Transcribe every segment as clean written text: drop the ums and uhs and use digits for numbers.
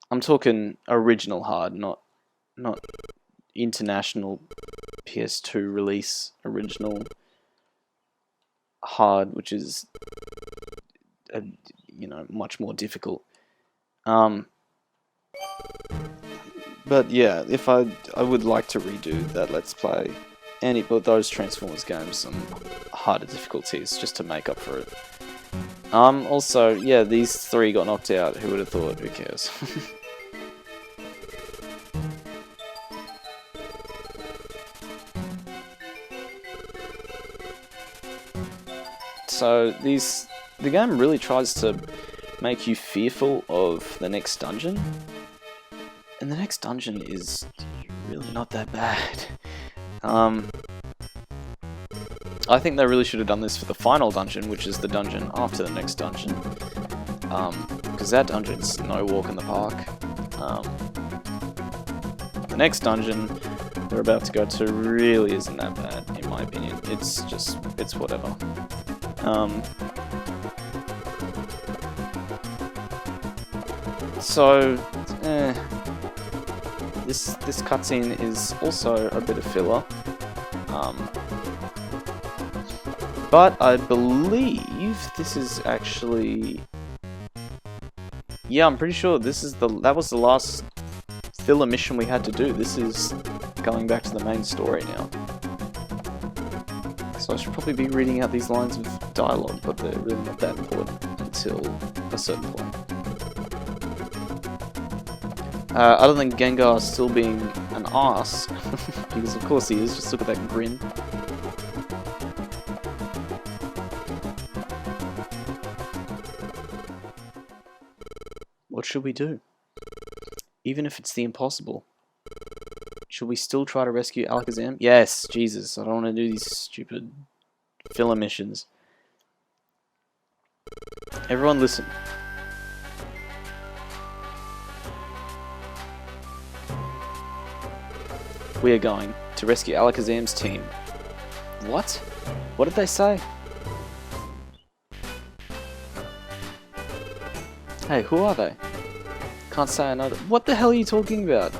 I'm talking original hard, not international PS2 release original hard, which is uh, much more difficult. Um, but yeah, if I would like to redo that Let's Play, but those Transformers games on harder difficulties just to make up for it. Also, yeah, these three got knocked out. Who would have thought? Who cares? So the game really tries to make you fearful of the next dungeon, and the next dungeon is really not that bad. I think they really should have done this for the final dungeon, which is the dungeon after the next dungeon, because that dungeon's no walk in the park. The next dungeon they're about to go to really isn't that bad, in my opinion. It's whatever. This cutscene is also a bit of filler. But I believe this is actually... Yeah, I'm pretty sure that was the last filler mission we had to do. This is going back to the main story now. So I should probably be reading out these lines of dialogue, but they're really not that important until a certain point. Other than Gengar still being an ass, because of course he is, just look at that grin. What should we do? Even if it's the impossible. Should we still try to rescue Alakazam? Yes, Jesus, I don't want to do these stupid filler missions. Everyone listen. We are going to rescue Alakazam's team. What? What did they say? Hey, who are they? Can't say another. What the hell are you talking about?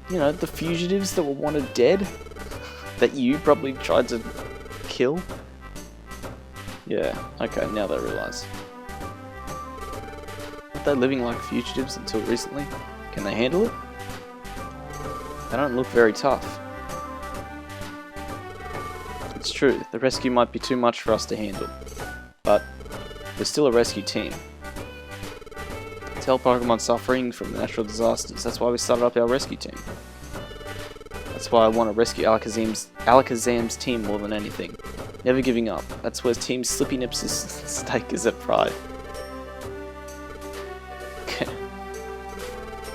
You know, the fugitives that were wanted dead? That you probably tried to kill? Yeah, okay, now they realise. Weren't they living like fugitives until recently? Can they handle it? They don't look very tough. It's true, the rescue might be too much for us to handle. But we're still a rescue team. To help Pokemon suffering from natural disasters. That's why we started up our rescue team. That's why I want to rescue Alakazam's team more than anything. Never giving up. That's where Team Slippy Nips' stake is at pride.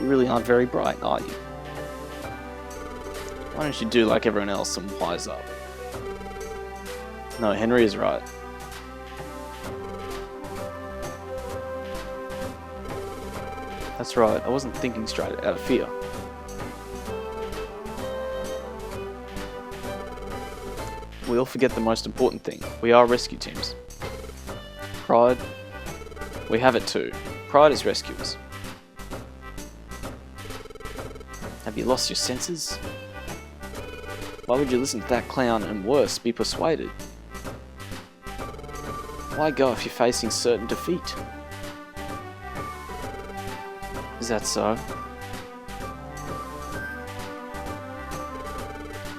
You really aren't very bright, are you? Why don't you do like everyone else and wise up? No, Henry is right. That's right, I wasn't thinking straight out of fear. We all forget the most important thing. We are rescue teams. Pride. We have it too. Pride is rescuers. Have you lost your senses? Why would you listen to that clown and worse, be persuaded? Why go if you're facing certain defeat? Is that so?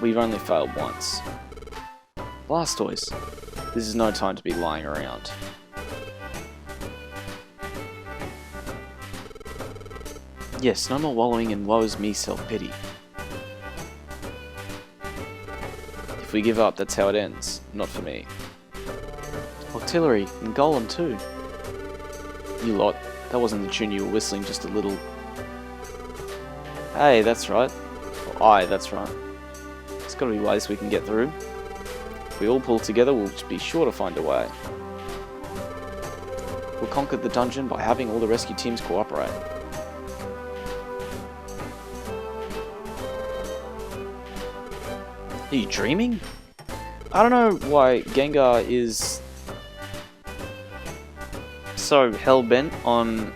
We've only failed once. Blastoise, this is no time to be lying around. Yes, no more wallowing in woe's me self-pity. If we give up, that's how it ends. Not for me. Octillery, and Golem too. You lot, that wasn't the tune you were whistling just a little. Hey, that's right. Or aye, that's right. There's gotta be ways we can get through. If we all pull together, we'll be sure to find a way. We'll conquer the dungeon by having all the rescue teams cooperate. Are you dreaming? I don't know why Gengar is so hell-bent on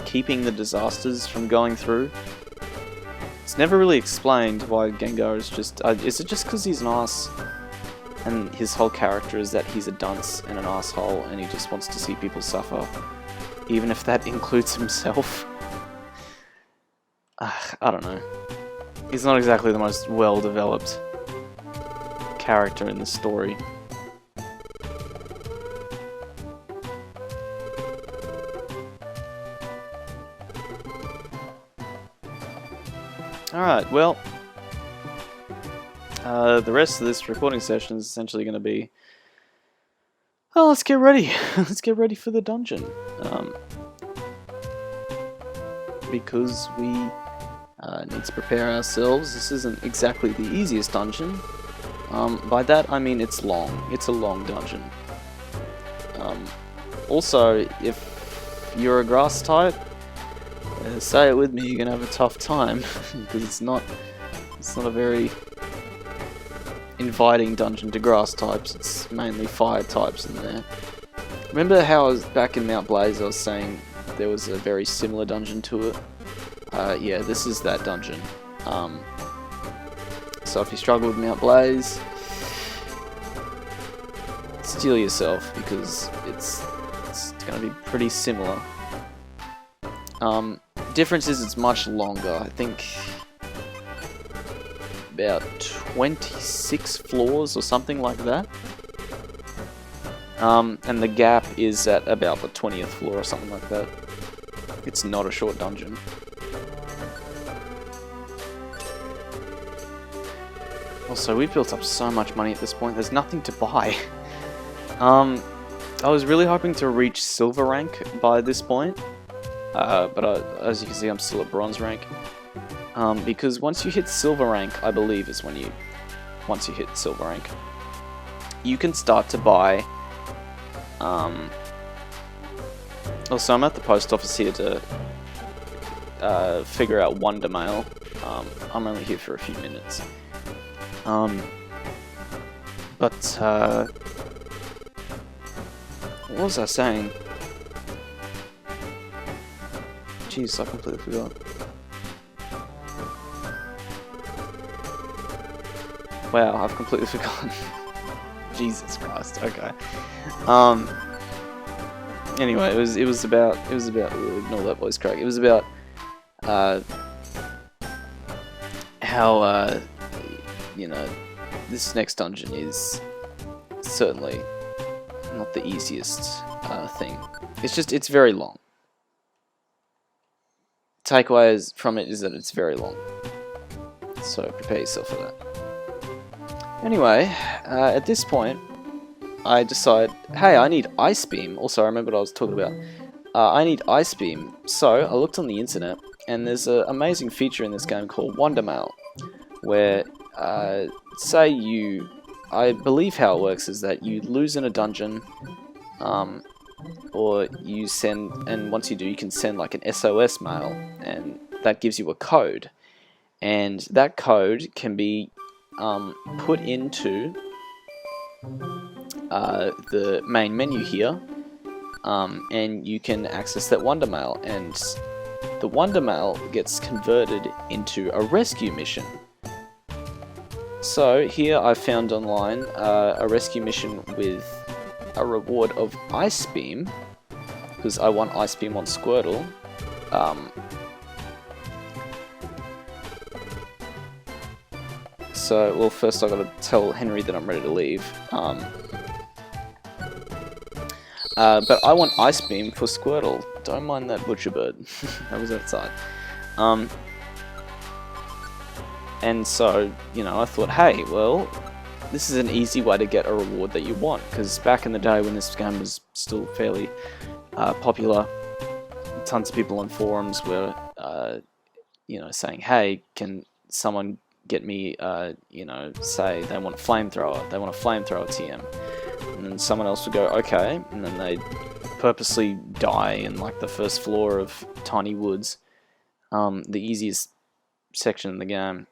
keeping the disasters from going through. It's never really explained why Gengar is just... is it just because he's an ass? And his whole character is that he's a dunce and an asshole and he just wants to see people suffer. Even if that includes himself. I don't know. He's not exactly the most well-developed character in the story. Alright, well, the rest of this recording session is essentially going to be, oh, let's get ready. Let's get ready for the dungeon. Because we need to prepare ourselves. This isn't exactly the easiest dungeon. By that I mean it's long. It's a long dungeon. Also, if you're a grass type, say it with me, you're gonna have a tough time because it's not a very inviting dungeon to grass types. It's mainly fire types in there. Remember how I was back in Mount Blaze? I was saying there was a very similar dungeon to it. Yeah, this is that dungeon. So if you struggle with Mount Blaze, steel yourself because it's gonna be pretty similar. Difference is it's much longer. I think about 26 floors or something like that. And the gap is at about the 20th floor or something like that. It's not a short dungeon. Also, we've built up so much money at this point, there's nothing to buy. I was really hoping to reach silver rank by this point. But as you can see, I'm still at bronze rank. Because once you hit silver rank, I believe is once you hit silver rank, you can start to buy. Also, I'm at the post office here to figure out Wonder Mail. I'm only here for a few minutes. What was I saying? Jeez, I completely forgot. Wow, I've completely forgotten. Jesus Christ. Okay. Anyway, it was about ignore that voice crack. It was about how you know, this next dungeon is certainly not the easiest thing. It's very long. Takeaways from it is that it's very long, so prepare yourself for that. Anyway, at this point, I decide, hey, I need Ice Beam. Also, I remember what I was talking about. I need Ice Beam, so I looked on the internet, and there's an amazing feature in this game called Wonder Mail, where, say I believe how it works is that you lose in a dungeon, or you send, and once you do, you can send like an SOS mail, and that gives you a code, and that code can be put into the main menu here, and you can access that Wonder Mail, and the Wonder Mail gets converted into a rescue mission. So here I found online a rescue mission with a reward of Ice Beam, because I want Ice Beam on Squirtle. So, well, first I gotta tell Henry that I'm ready to leave. But I want Ice Beam for Squirtle. Don't mind that butcher bird. That was outside. And so, you know, I thought, hey, well, this is an easy way to get a reward that you want, because back in the day when this game was still fairly popular, tons of people on forums were, you know, saying, hey, can someone get me, you know, say they want a flamethrower TM, and then someone else would go, okay, and then they'd purposely die in like the first floor of Tiny Woods, the easiest section in the game.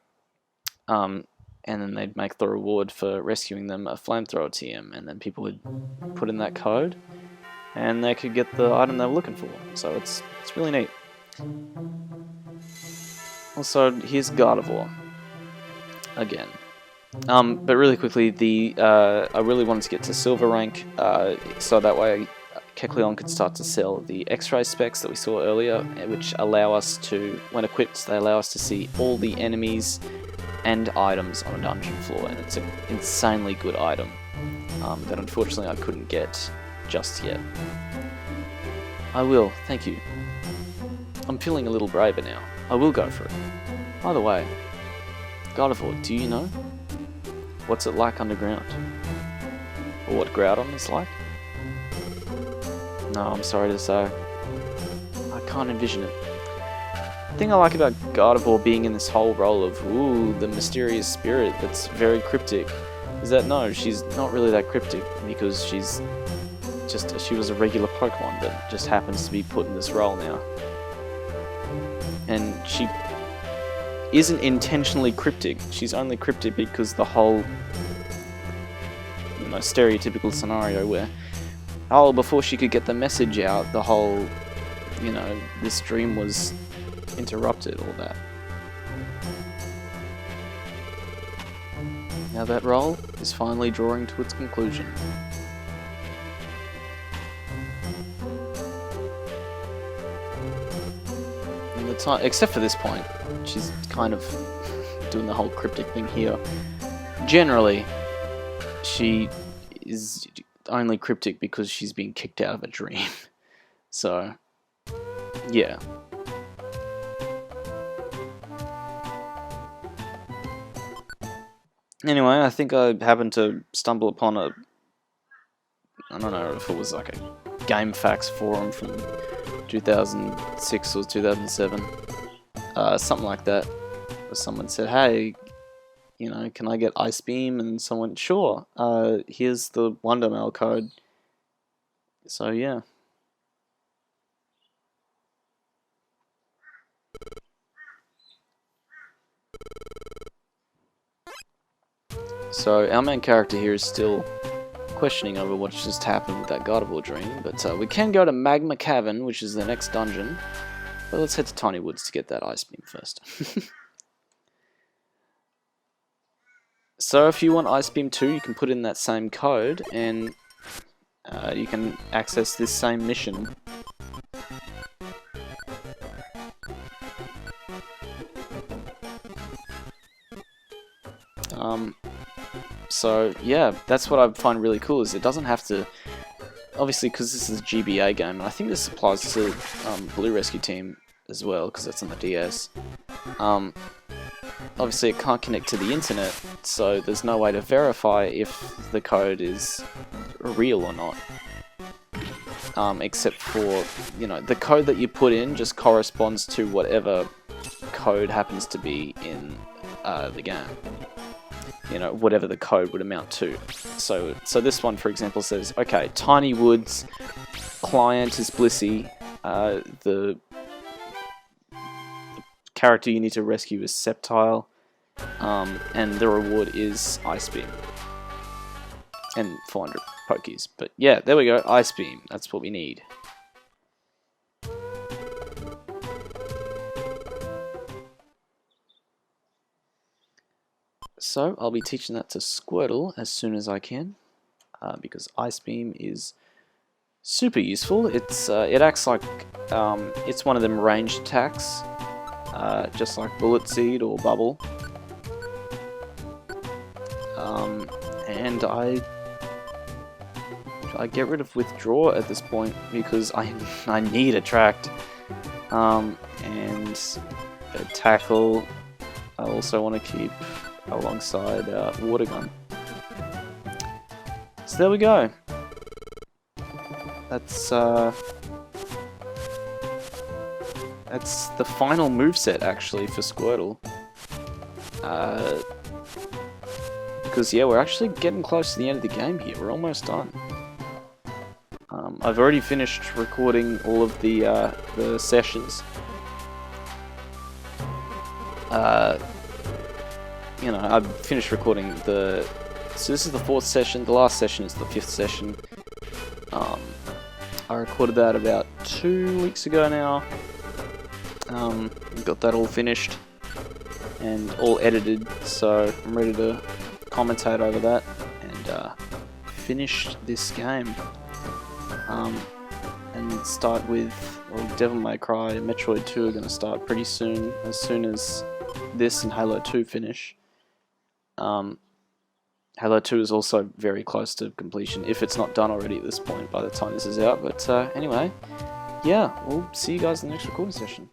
And then they'd make the reward for rescuing them a flamethrower TM, and then people would put in that code, and they could get the item they were looking for. So it's really neat. Also, here's Gardevoir again. But really quickly, I really wanted to get to Silver rank, so that way Kecleon could start to sell the X-ray specs that we saw earlier, which allow us to, when equipped, they allow us to see all the enemies and items on a dungeon floor, and it's an insanely good item that unfortunately I couldn't get just yet. I will, thank you. I'm feeling a little braver now. I will go for it. By the way, Gardevoir, do you know? What's it like underground? Or what Groudon is like? No, I'm sorry to say. I can't envision it. The thing I like about Gardevoir being in this whole role of, ooh, the mysterious spirit that's very cryptic, is that no, she's not really that cryptic, because she was a regular Pokemon that just happens to be put in this role now. And she isn't intentionally cryptic, she's only cryptic because the whole, you know, stereotypical scenario where, oh, before she could get the message out, the whole, you know, this dream was interrupted, all that. Now that role is finally drawing to its conclusion. And the time, except for this point, she's kind of doing the whole cryptic thing here. Generally, she is only cryptic because she's being kicked out of a dream. So, yeah. Anyway, I think I happened to stumble upon a, I don't know if it was like a GameFAQs forum from 2006 or 2007, something like that, where someone said, hey, you know, can I get Ice Beam? And someone, sure, here's the Wonder Mail code. So yeah. So our main character here is still questioning over what just happened with that Gardevoir dream, but we can go to Magma Cavern, which is the next dungeon. But let's head to Tiny Woods to get that Ice Beam first. So if you want Ice Beam 2, you can put in that same code, and you can access this same mission. So yeah, that's what I find really cool, is it doesn't have to, obviously because this is a GBA game, and I think this applies to Blue Rescue Team as well, because that's on the DS. Obviously it can't connect to the internet, so there's no way to verify if the code is real or not. Except for, you know, the code that you put in just corresponds to whatever code happens to be in the game. You know, whatever the code would amount to. So this one, for example, says, okay, Tiny Woods, client is Blissey, the character you need to rescue is Sceptile, and the reward is Ice Beam. And 400 Pokies. But yeah, there we go, Ice Beam, that's what we need. So I'll be teaching that to Squirtle as soon as I can, because Ice Beam is super useful. It's it acts like it's one of them ranged attacks, just like Bullet Seed or Bubble. And I get rid of Withdraw at this point because I need Attract, and a Tackle. I also want to keep alongside Water Gun. So there we go. That's the final moveset actually for Squirtle. Because yeah, we're actually getting close to the end of the game here. We're almost done. I've already finished recording all of the sessions. You know, I've finished recording so this is the 4th session, the last session is the 5th session. I recorded that about 2 weeks ago now. Got that all finished and all edited, so I'm ready to commentate over that and finish this game. And start with, well, Devil May Cry and Metroid 2 are going to start pretty soon as this and Halo 2 finish. Halo 2 is also very close to completion, if it's not done already at this point by the time this is out. But anyway, yeah, we'll see you guys in the next recording session.